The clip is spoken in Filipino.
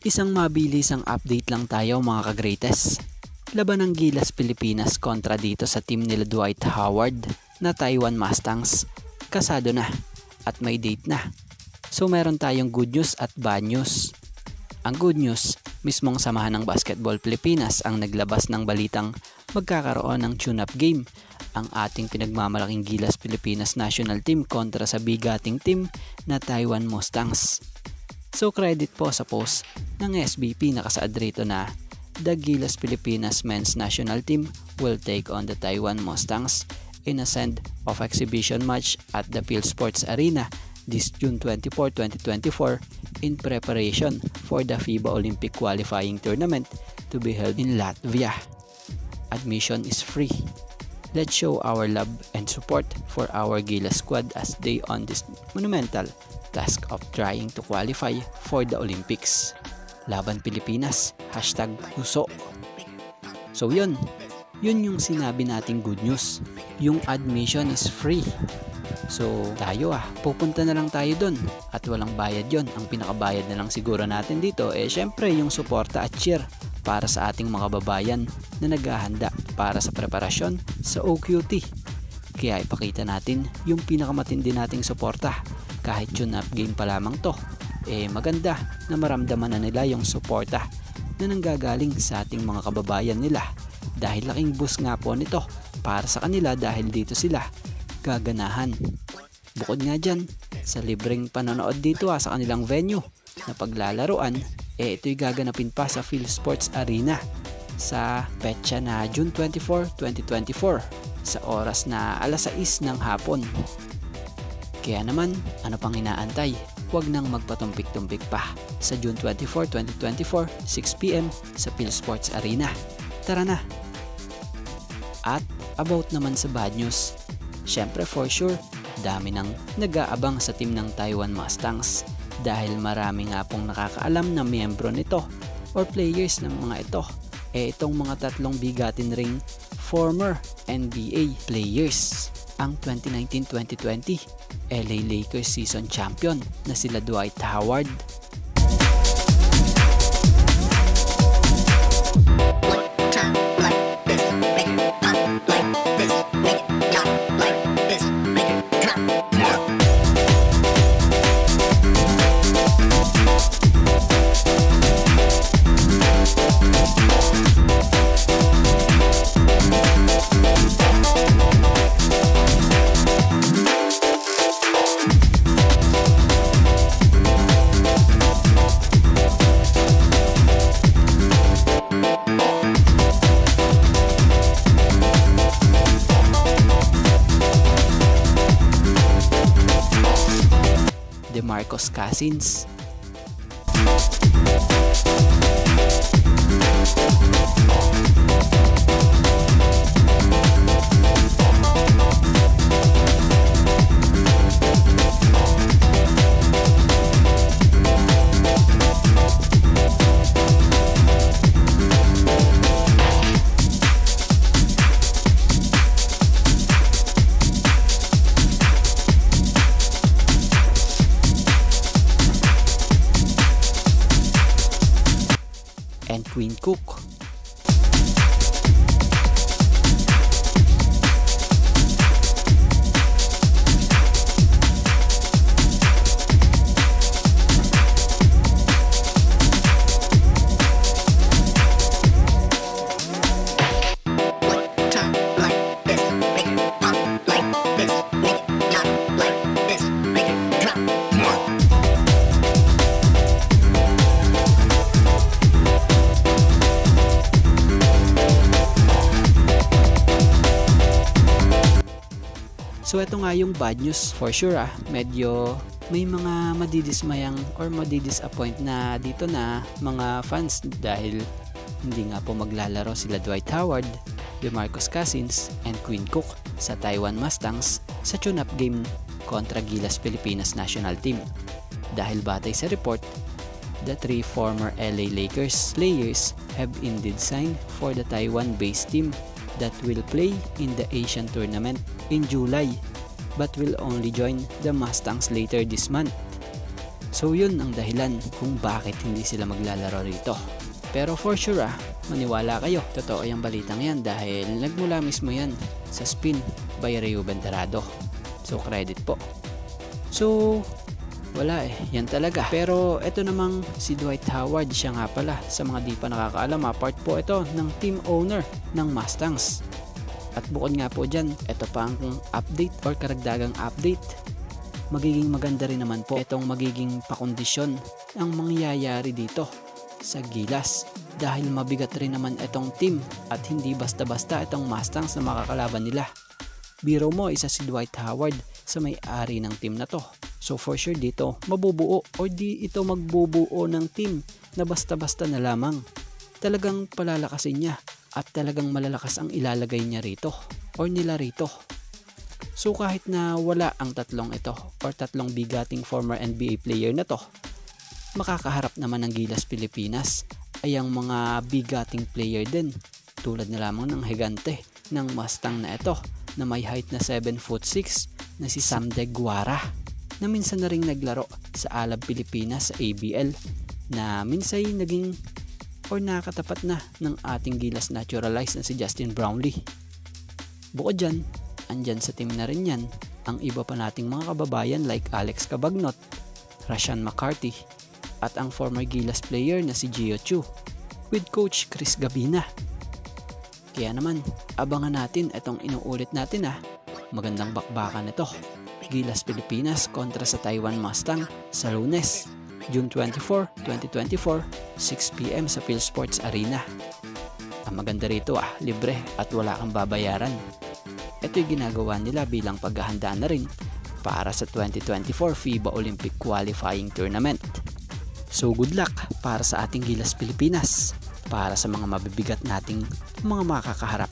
Isang mabilisang update lang tayo mga ka-greatest. Laban ng Gilas Pilipinas kontra dito sa team nila Dwight Howard na Taiwan Mustangs. Kasado na at may date na. So meron tayong good news at bad news. Ang good news, mismong samahan ng Basketball Pilipinas ang naglabas ng balitang magkakaroon ng tune-up game ang ating pinagmamalaking Gilas Pilipinas National Team kontra sa bigating team na Taiwan Mustangs. So credit po sa post ng SBP na nakasaad rito na the Gilas Pilipinas Men's National Team will take on the Taiwan Mustangs in a send-off exhibition match at the PhilSports Arena this June 24, 2024 in preparation for the FIBA Olympic Qualifying Tournament to be held in Latvia. Admission is free. Let's show our love and support for our Gilas squad as they on this monumental task of trying to qualify for the Olympics. Laban Pilipinas, #puso. So yun yung sinabi nating good news. Yung admission is free. So tayo pupunta na lang tayo dun at walang bayad yon. Ang pinakabayad na lang siguro natin dito syempre yung suporta at cheer para sa ating mga babayan na naghahanda para sa preparasyon sa OQT. Kaya ipakita natin yung pinakamatindi nating suporta. Kahit tune-up game pa lamang to, maganda na maramdaman na nila yung suporta na nanggagaling sa ating mga kababayan nila. Dahil laking boost nga po nito para sa kanila dahil dito sila gaganahan. Bukod nga dyan, sa libreng panonood dito sa kanilang venue na paglalaruan, ito'y gaganapin pa sa PhilSports Arena sa petsa na June 24, 2024 sa oras na 6:00 ng hapon. Kaya naman, ano pang inaantay? Huwag nang magpatumpik-tumpik pa sa June 24, 2024, 6 PM sa PhilSports Arena. Tara na! At about naman sa bad news, syempre for sure, dami nang nag-aabang sa team ng Taiwan Mustangs dahil marami nga pong nakakaalam na miyembro nito or players ng mga ito. Itong mga tatlong bigatin ring former NBA players. Ang 2019-2020 LA Lakers season champion na sila Dwight Howard, DeMarcus Cousins, and Quinn Cook. So ito nga yung bad news for sure medyo may mga madidismayang or madidisappoint na dito na mga fans dahil hindi nga po maglalaro sila Dwight Howard, DeMarcus Cousins, and Quinn Cook sa Taiwan Mustangs sa tune-up game kontra Gilas Pilipinas National Team. Dahil batay sa report, the three former LA Lakers players have indeed signed for the Taiwan-based team that will play in the Asian tournament in July but will only join the Mustangs later this month. So yun ang dahilan kung bakit hindi sila maglalaro rito. Pero for sure maniwala kayo, totoo yung balitang yan dahil nagmula mismo yan sa spin by Reuben Terrado. So credit po. So wala yan talaga. Pero ito namang si Dwight Howard, siya nga pala sa mga di pa nakakaalam, part po ito ng team owner ng Mustangs. At bukod nga po dyan, ito pa ang update or karagdagang update. Magiging maganda rin naman po itong magiging pakondisyon ang mangyayari dito sa Gilas dahil mabigat rin naman itong team at hindi basta-basta itong Mustangs na makakalaban nila. Biro mo, isa si Dwight Howard sa may-ari ng team na to. So for sure dito mabubuo o di ito magbubuo ng team na basta-basta na lamang. Talagang palalakasin niya at talagang malalakas ang ilalagay niya rito or nila rito. So kahit na wala ang tatlong ito or tatlong bigating former NBA player na to, makakaharap naman ng Gilas Pilipinas ay ang mga bigating player din tulad na lamang ng higante ng Mustang na ito na may height na 7'6" na si Sam De Guara na minsan na ring naglaro sa Alab Pilipinas sa ABL na minsan naging or nakatapat na ng ating Gilas naturalized na si Justin Brownlee. Bukod dyan, andyan sa team na rin yan ang iba pa nating mga kababayan like Alex Cabagnot, Rashan McCarthy at ang former Gilas player na si Gio Chu with Coach Chris Gabina. Kaya naman, abangan natin itong inuulit natin magandang bakbakan ito. Gilas Pilipinas kontra sa Taiwan Mustang sa Lunes, June 24, 2024, 6 PM sa PhilSports Arena. Ang maganda rito libre at wala kang babayaran. Ito'y ginagawa nila bilang paghahanda na rin para sa 2024 FIBA Olympic Qualifying Tournament. So good luck para sa ating Gilas Pilipinas, para sa mga mabibigat nating mga makakaharap.